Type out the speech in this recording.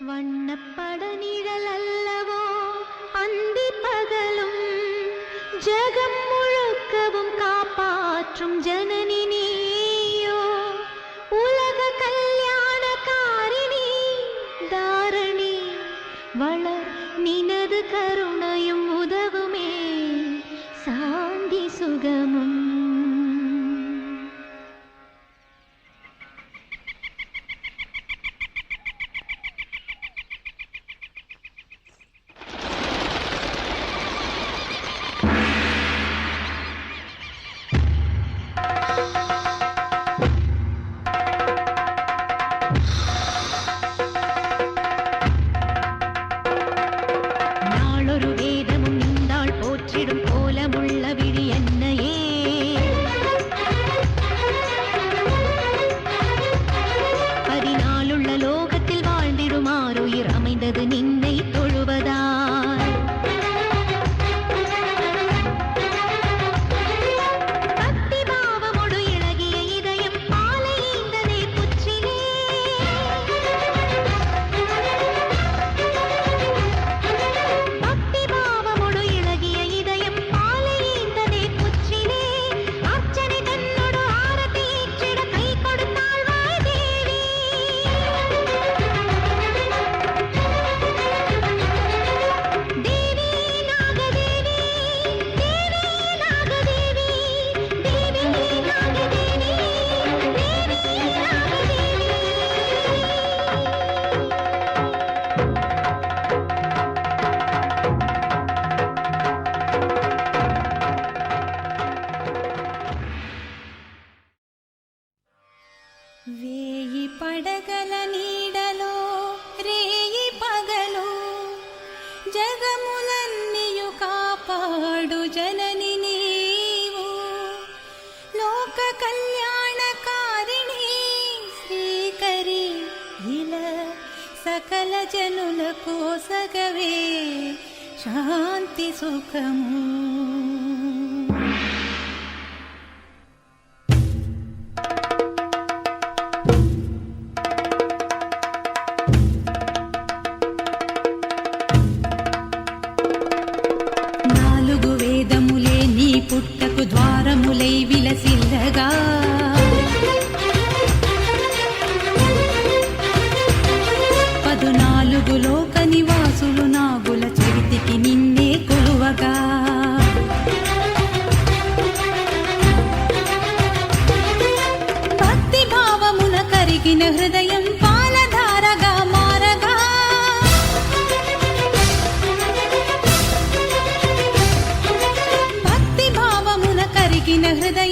வண்ணப்பட நிழல் அல்லவோ அந்தி பகலும் ஜகம் முழுக்கவும் காப்பாற்றும் ஜனனி நீயோ உலக கல்யாணக்காரிணி தாரணி வளர் நினது கருணையும் உதவுமே சாந்தி சுகமும். వేయి పడగల నీడలో రేయి పగలు జగములన్నీయు కాపాడు జనని నీవు లోక కళ్యాణకారిణి శ్రీకరి ఇలా సకల జనులకు సగవే శాంతి సుఖము. పుట్టకు ద్వారములై విలసిల్లగా పదునాలుగు లోక నివాసులు నాగుల చరితికి నిన్నే కొలువగా భక్తి భావమున కరిగిన హృదయం పాలధారగా మారగా హృదయ